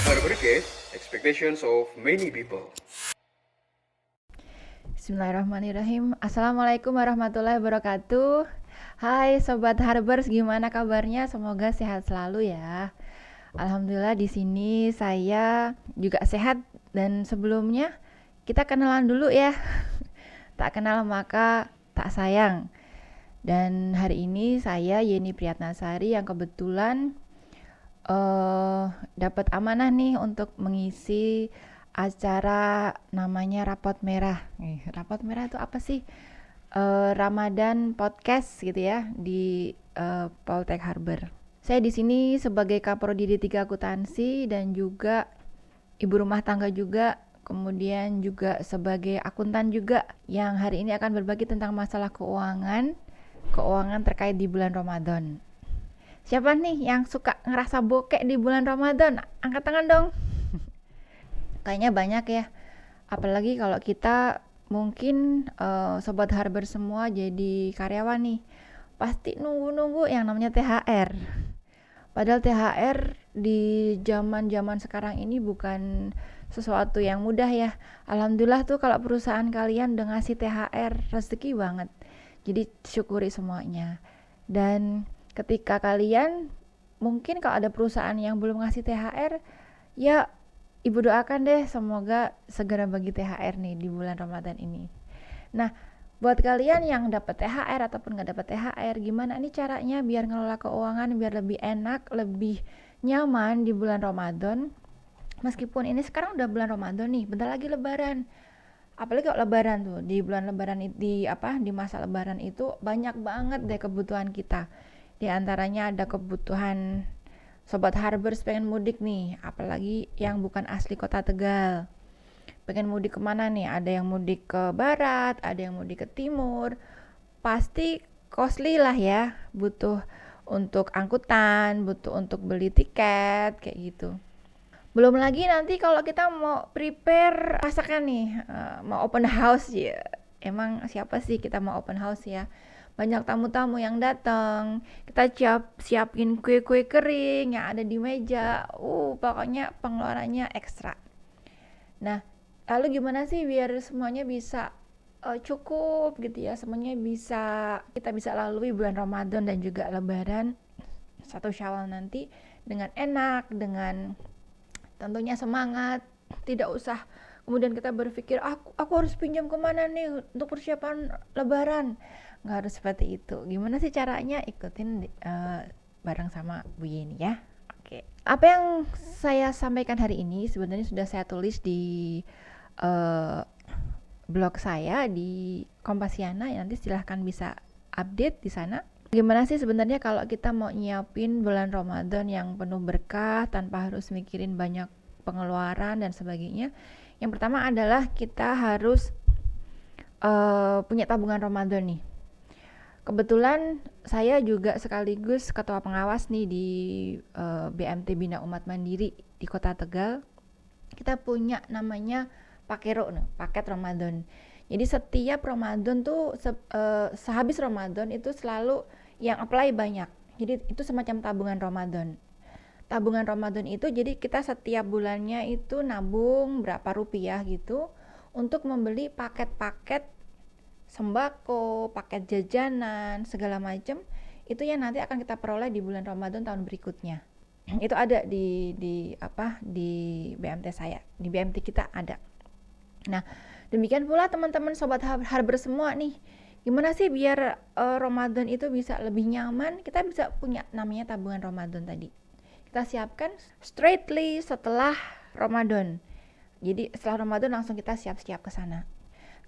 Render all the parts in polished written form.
Heartbreak, expectations of many people. Bismillahirrahmanirrahim. Assalamualaikum warahmatullahi wabarakatuh. Hai Sobat Harbers, gimana kabarnya? Semoga sehat selalu ya. Alhamdulillah di sini saya juga sehat dan sebelumnya kita kenalan dulu ya. Tak kenal maka tak sayang. Dan hari ini saya Yeni Priyatnasari yang kebetulan dapat amanah nih untuk mengisi acara namanya Rapot Merah. Rapot Merah itu apa sih? Ramadan podcast gitu ya di Poltek Harbor. Saya di sini sebagai Kaprodi D3 Akuntansi dan juga ibu rumah tangga juga, kemudian juga sebagai akuntan juga yang hari ini akan berbagi tentang masalah keuangan terkait di bulan Ramadan. Siapa nih yang suka ngerasa bokek di bulan Ramadan? Angkat tangan dong. Kayaknya banyak ya. Apalagi kalau kita mungkin Sobat Harbor semua jadi karyawan nih. Pasti nunggu-nunggu yang namanya THR. Padahal THR di zaman-zaman sekarang ini bukan sesuatu yang mudah ya. Alhamdulillah tuh kalau perusahaan kalian udah ngasih THR, rezeki banget. Jadi syukuri semuanya. Dan ketika kalian mungkin kalau ada perusahaan yang belum ngasih THR, ya ibu doakan deh semoga segera bagi THR nih di bulan Ramadan ini. Nah, buat kalian yang dapat THR ataupun nggak dapat THR, gimana nih caranya biar ngelola keuangan biar lebih enak, lebih nyaman di bulan Ramadan? Meskipun ini sekarang udah bulan Ramadan nih, bentar lagi Lebaran. Apalagi kalau Lebaran tuh, di bulan Lebaran di masa Lebaran itu banyak banget deh kebutuhan kita. Di antaranya ada kebutuhan Sobat Harbers pengen mudik nih, apalagi yang bukan asli kota Tegal. Pengen mudik kemana nih? Ada yang mudik ke barat, ada yang mudik ke timur. Pasti costly lah ya, butuh untuk angkutan, butuh untuk beli tiket, kayak gitu. Belum lagi nanti kalau kita mau prepare masakan nih, mau open house ya. Emang siapa sih kita mau open house ya? Banyak tamu-tamu yang datang. Kita siapin kue-kue kering yang ada di meja. Pokoknya pengeluarannya ekstra. Nah, lalu gimana sih biar semuanya bisa cukup gitu ya? Semuanya kita bisa lalui bulan Ramadan dan juga Lebaran 1 Syawal nanti dengan enak, dengan tentunya semangat, tidak usah kemudian kita berpikir aku harus pinjam kemana nih untuk persiapan Lebaran. Nggak harus seperti itu. Gimana sih caranya? Ikutin bareng sama Bu Yeni ya. Oke, apa yang saya sampaikan hari ini sebenarnya sudah saya tulis di uh, blog saya di Kompasiana. Nanti silahkan bisa update di sana. Gimana sih sebenarnya kalau kita mau nyiapin bulan Ramadan yang penuh berkah tanpa harus mikirin banyak pengeluaran dan sebagainya. Yang pertama adalah kita harus punya tabungan Ramadan nih. Kebetulan saya juga sekaligus ketua pengawas nih di BMT Bina Umat Mandiri di Kota Tegal. Kita punya namanya Pakero, paket Ramadan. Jadi setiap Ramadan tuh sehabis Ramadan itu selalu yang apply banyak. Jadi itu semacam tabungan Ramadan. Tabungan Ramadan itu jadi kita setiap bulannya itu nabung berapa rupiah gitu untuk membeli paket-paket sembako, paket jajanan, segala macam. Itu yang nanti akan kita peroleh di bulan Ramadan tahun berikutnya. Itu ada di BMT saya, di BMT kita ada. Nah, demikian pula teman-teman Sobat Harbor semua nih. Gimana sih biar Ramadan itu bisa lebih nyaman? Kita bisa punya namanya tabungan Ramadan tadi. Kita siapkan straightly setelah Ramadan. Jadi setelah Ramadan langsung kita siap-siap ke sana.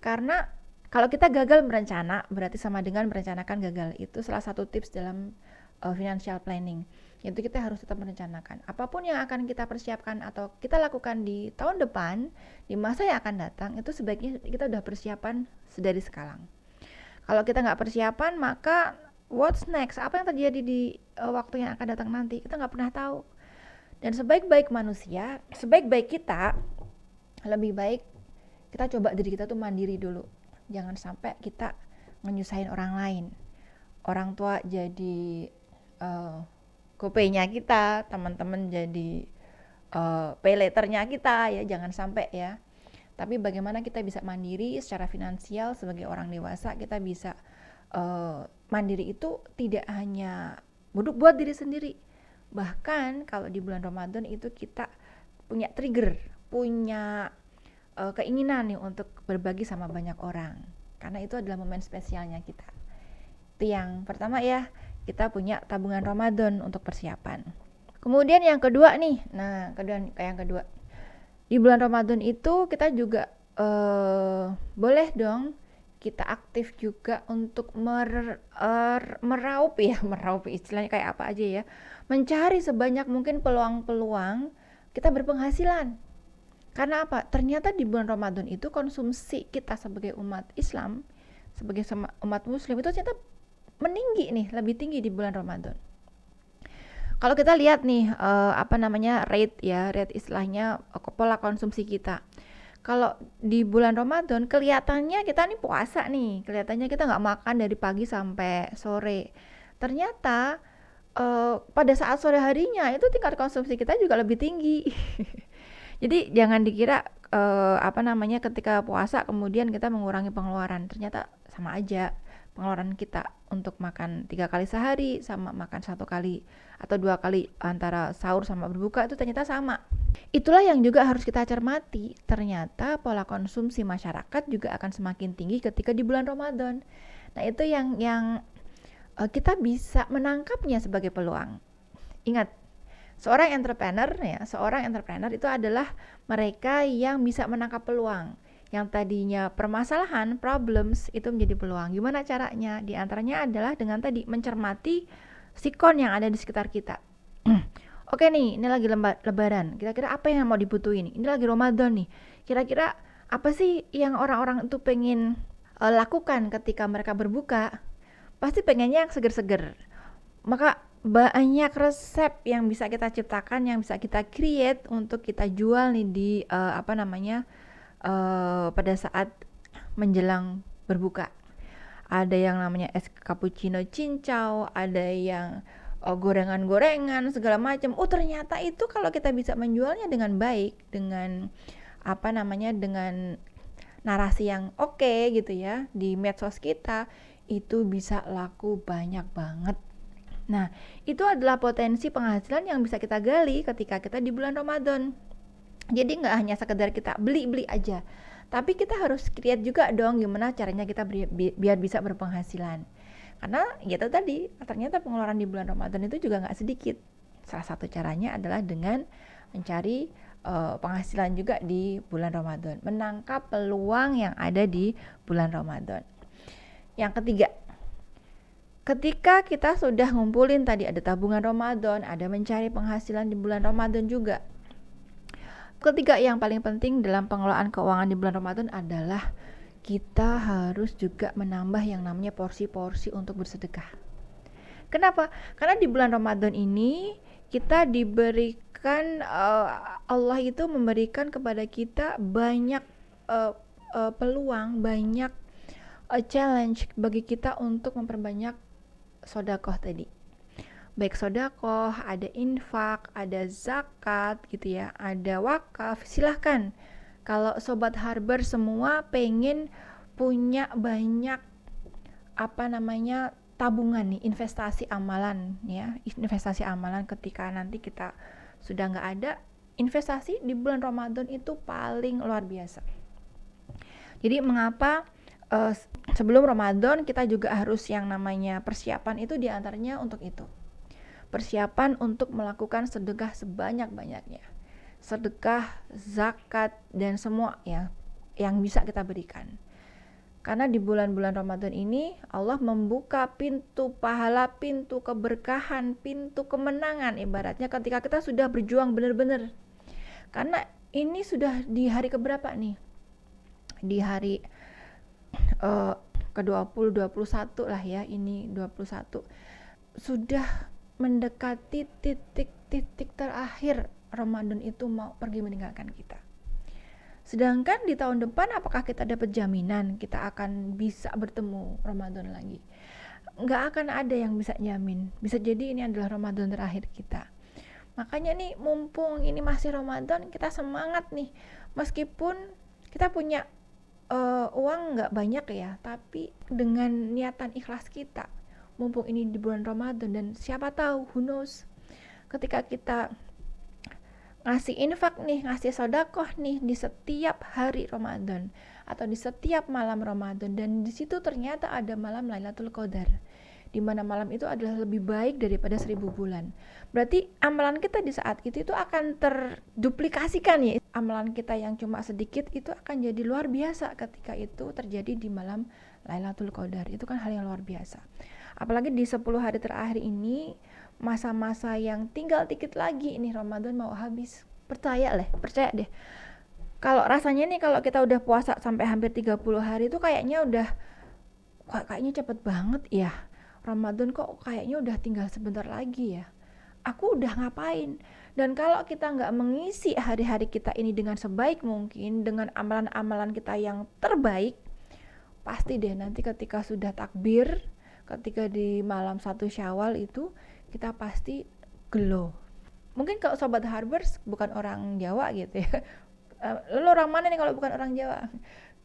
Karena kalau kita gagal berencana, berarti sama dengan merencanakan gagal. Itu salah satu tips dalam financial planning. Yaitu kita harus tetap merencanakan. Apapun yang akan kita persiapkan atau kita lakukan di tahun depan, di masa yang akan datang, itu sebaiknya kita udah persiapan sedari sekarang. Kalau kita nggak persiapan, maka what's next? Apa yang terjadi di waktu yang akan datang nanti? Kita nggak pernah tahu. Dan sebaik-baik manusia, sebaik-baik kita, lebih baik kita coba diri kita tuh mandiri dulu. Jangan sampai kita menyusahin orang lain. Orang tua jadi gopaynya kita, teman-teman jadi pay later-nya kita ya, jangan sampai ya. Tapi bagaimana kita bisa mandiri secara finansial sebagai orang dewasa, kita bisa mandiri itu tidak hanya buat diri sendiri. Bahkan kalau di bulan Ramadan itu kita punya trigger, punya keinginan nih untuk berbagi sama banyak orang. Karena itu adalah momen spesialnya kita. Itu yang pertama ya, kita punya tabungan Ramadan untuk persiapan. Kemudian yang kedua nih, yang kedua, di bulan Ramadan itu kita juga boleh dong kita aktif juga untuk meraup istilahnya kayak apa aja ya, mencari sebanyak mungkin peluang-peluang kita berpenghasilan. Karena apa? Ternyata di bulan Ramadan itu konsumsi kita sebagai umat Islam, sebagai umat Muslim itu ternyata meninggi nih, lebih tinggi di bulan Ramadan. Kalau kita lihat nih rate istilahnya pola konsumsi kita. Kalau di bulan Ramadan kelihatannya kita nih puasa nih, kelihatannya kita nggak makan dari pagi sampai sore. Ternyata pada saat sore harinya itu tingkat konsumsi kita juga lebih tinggi. Jadi jangan dikira ketika puasa kemudian kita mengurangi pengeluaran. Ternyata sama aja pengeluaran kita untuk makan 3 kali sehari sama makan 1 kali atau 2 kali antara sahur sama berbuka itu ternyata sama. Itulah yang juga harus kita cermati. Ternyata pola konsumsi masyarakat juga akan semakin tinggi ketika di bulan Ramadan. Nah, itu yang kita bisa menangkapnya sebagai peluang. Ingat, seorang entrepreneur itu adalah mereka yang bisa menangkap peluang. Yang tadinya permasalahan, problems, itu menjadi peluang. Gimana caranya? Di antaranya adalah dengan tadi mencermati sikon yang ada di sekitar kita. Oke nih, ini lagi lebaran. Kira-kira apa yang mau dibutuhin? Ini lagi Ramadan nih. Kira-kira apa sih yang orang-orang itu pengen lakukan ketika mereka berbuka? Pasti pengennya yang seger-seger. Maka banyak resep yang bisa kita ciptakan, yang bisa kita create untuk kita jual nih di pada saat menjelang berbuka. Ada yang namanya es cappuccino cincau, ada yang gorengan-gorengan segala macam. Ternyata itu kalau kita bisa menjualnya dengan baik, dengan dengan narasi yang oke gitu ya di medsos kita, itu bisa laku banyak banget. Nah, itu adalah potensi penghasilan yang bisa kita gali ketika kita di bulan Ramadan. Jadi nggak hanya sekedar kita beli-beli aja, tapi kita harus create juga dong gimana caranya kita biar bisa berpenghasilan. Karena gitu tadi, ternyata pengeluaran di bulan Ramadan itu juga nggak sedikit. Salah satu caranya adalah dengan mencari penghasilan juga di bulan Ramadan, menangkap peluang yang ada di bulan Ramadan. Yang ketiga, ketika kita sudah ngumpulin tadi ada tabungan Ramadan, ada mencari penghasilan di bulan Ramadan juga. Ketiga yang paling penting dalam pengelolaan keuangan di bulan Ramadan adalah kita harus juga menambah yang namanya porsi-porsi untuk bersedekah. Kenapa? Karena di bulan Ramadan ini kita diberikan Allah itu memberikan kepada kita banyak peluang, banyak challenge bagi kita untuk memperbanyak sedekah tadi. Baik sedekah, ada infak, ada zakat gitu ya, ada wakaf. Silahkan kalau Sobat Harbor semua pengen punya banyak tabungan nih, investasi amalan ya, investasi amalan ketika nanti kita sudah nggak ada, investasi di bulan Ramadan itu paling luar biasa. Jadi mengapa sebelum Ramadan kita juga harus yang namanya persiapan itu diantaranya untuk itu. Persiapan untuk melakukan sedekah sebanyak-banyaknya. Sedekah, zakat, dan semua ya yang bisa kita berikan. Karena di bulan-bulan Ramadan ini Allah membuka pintu pahala, pintu keberkahan, pintu kemenangan ibaratnya ketika kita sudah berjuang benar-benar. Karena ini sudah di hari keberapa nih? Di hari ke-20, 21 lah ya, ini 21. Sudah mendekati titik terakhir Ramadan itu mau pergi meninggalkan kita. Sedangkan di tahun depan apakah kita dapat jaminan kita akan bisa bertemu Ramadan lagi? Nggak akan ada yang bisa jamin. Bisa jadi ini adalah Ramadan terakhir kita. Makanya nih mumpung ini masih Ramadan, kita semangat nih. Meskipun kita punya uang nggak banyak ya, tapi dengan niatan ikhlas kita, mumpung ini di bulan Ramadan, dan siapa tahu, who knows, ketika kita ngasih infak nih, ngasih sodakoh nih di setiap hari Ramadan atau di setiap malam Ramadan, dan di situ ternyata ada malam Lailatul Qadar, di mana malam itu adalah lebih baik daripada 1000 bulan. Berarti amalan kita di saat itu akan terduplikasikan ya. Amalan kita yang cuma sedikit itu akan jadi luar biasa ketika itu terjadi di malam Lailatul Qadar. Itu kan hal yang luar biasa. Apalagi di 10 hari terakhir ini, masa-masa yang tinggal dikit lagi ini Ramadan mau habis. Percaya deh. Kalau rasanya nih kalau kita udah puasa sampai hampir 30 hari itu kayaknya cepet banget ya. Ramadan kok kayaknya udah tinggal sebentar lagi ya. Aku udah ngapain? Dan kalau kita nggak mengisi hari-hari kita ini dengan sebaik mungkin, dengan amalan-amalan kita yang terbaik, pasti deh nanti ketika sudah takbir, ketika di malam 1 Syawal itu, kita pasti gelo. Mungkin kalau Sobat Harbers bukan orang Jawa gitu ya. Lo orang mana nih kalau bukan orang Jawa?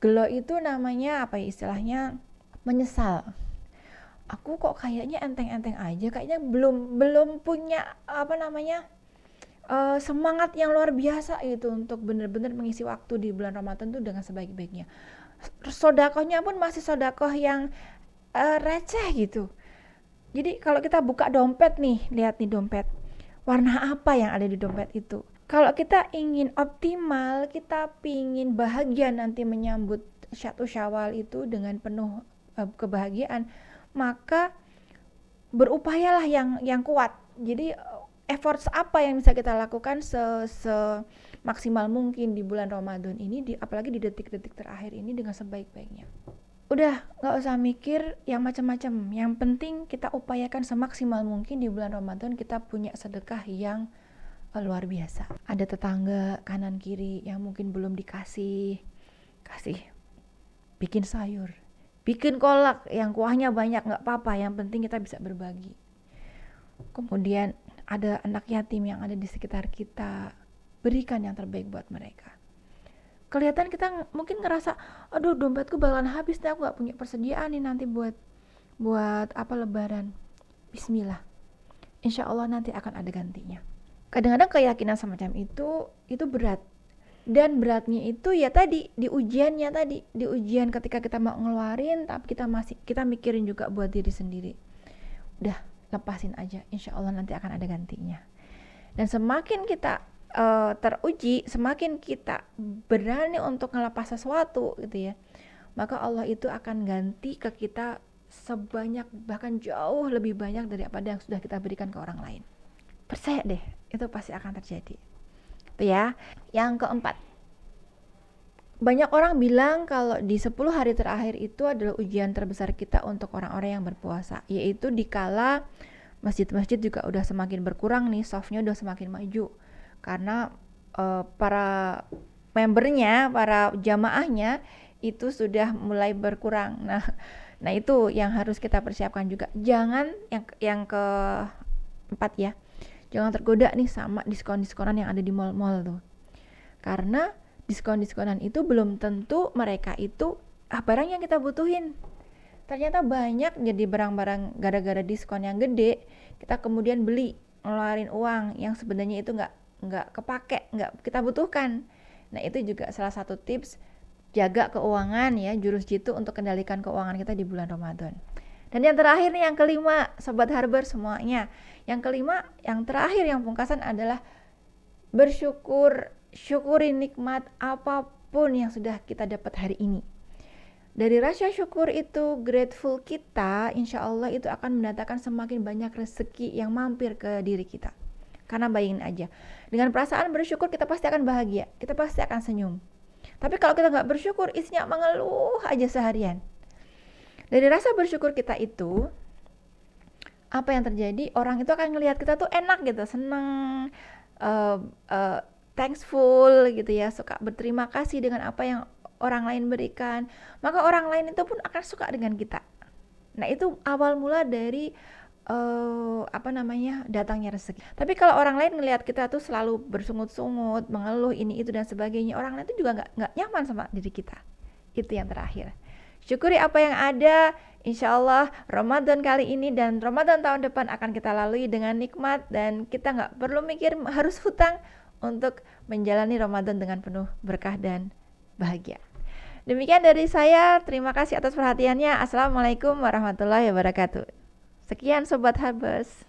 Gelo itu namanya apa ya istilahnya? Menyesal. Aku kok kayaknya enteng-enteng aja, kayaknya belum punya semangat yang luar biasa itu untuk benar-benar mengisi waktu di bulan Ramadan tuh dengan sebaik-baiknya. Sodakohnya pun masih sodakoh yang receh gitu. Jadi kalau kita buka dompet nih, lihat nih dompet, warna apa yang ada di dompet itu. Kalau kita ingin optimal, kita pingin bahagia nanti menyambut 1 Syawal itu dengan penuh kebahagiaan, maka berupayalah yang kuat. Jadi efforts apa yang bisa kita lakukan semaksimal mungkin di bulan Ramadan ini, apalagi di detik-detik terakhir ini dengan sebaik-baiknya. Udah gak usah mikir yang macam-macam, yang penting kita upayakan semaksimal mungkin di bulan Ramadan kita punya sedekah yang luar biasa. Ada tetangga kanan kiri yang mungkin belum kasih bikin sayur, bikin kolak yang kuahnya banyak, gak apa-apa, yang penting kita bisa berbagi. Kemudian ada anak yatim yang ada di sekitar kita, berikan yang terbaik buat mereka. Kelihatan kita mungkin ngerasa, aduh dompetku bakalan habis nih, aku gak punya persediaan nih nanti buat apa lebaran. Bismillah, insya Allah nanti akan ada gantinya. Kadang-kadang keyakinan semacam itu berat. Dan beratnya itu ya tadi di ujian ketika kita mau ngeluarin, tapi kita mikirin juga buat diri sendiri. Udah, lepasin aja, insya Allah nanti akan ada gantinya. Dan semakin kita teruji, semakin kita berani untuk ngelepas sesuatu gitu ya, maka Allah itu akan ganti ke kita sebanyak, bahkan jauh lebih banyak daripada yang sudah kita berikan ke orang lain. Percaya deh, itu pasti akan terjadi. Itu ya. Yang keempat, banyak orang bilang kalau di 10 hari terakhir itu adalah ujian terbesar kita untuk orang-orang yang berpuasa, yaitu dikala masjid-masjid juga udah semakin berkurang nih, softnya udah semakin maju karena para membernya, para jamaahnya itu sudah mulai berkurang. Nah itu yang harus kita persiapkan juga. Jangan yang keempat ya, jangan tergoda nih sama diskon-diskonan yang ada di mall-mall tuh. Karena diskon-diskonan itu belum tentu mereka itu barang yang kita butuhin. Ternyata banyak jadi barang-barang gara-gara diskon yang gede, kita kemudian beli, ngeluarin uang yang sebenarnya itu nggak kepake, nggak kita butuhkan. Nah itu juga salah satu tips jaga keuangan ya, jurus jitu untuk kendalikan keuangan kita di bulan Ramadan. Dan yang terakhir nih, yang kelima, Sobat Harbor semuanya, yang kelima, yang terakhir, yang pungkasan adalah bersyukur. Syukuri nikmat apapun yang sudah kita dapat hari ini. Dari rasa syukur itu, grateful kita, insya Allah itu akan mendatangkan semakin banyak rezeki yang mampir ke diri kita. Karena bayangin aja, dengan perasaan bersyukur kita pasti akan bahagia, kita pasti akan senyum. Tapi kalau kita gak bersyukur, isinya mengeluh aja seharian. Dari rasa bersyukur kita itu, apa yang terjadi? Orang itu akan ngelihat kita tuh enak gitu, seneng, thankful gitu ya, suka berterima kasih dengan apa yang orang lain berikan, maka orang lain itu pun akan suka dengan kita. Nah itu awal mula dari apa namanya, datangnya rezeki. Tapi kalau orang lain ngelihat kita tuh selalu bersungut-sungut, mengeluh ini itu dan sebagainya, orang lain tuh juga nggak nyaman sama diri kita. Itu yang terakhir. Syukuri apa yang ada. Insya Allah Ramadan kali ini dan Ramadan tahun depan akan kita lalui dengan nikmat, dan kita nggak perlu mikir harus hutang untuk menjalani Ramadan dengan penuh berkah dan bahagia. Demikian dari saya. Terima kasih atas perhatiannya. Assalamualaikum warahmatullahi wabarakatuh. Sekian Sobat Habers.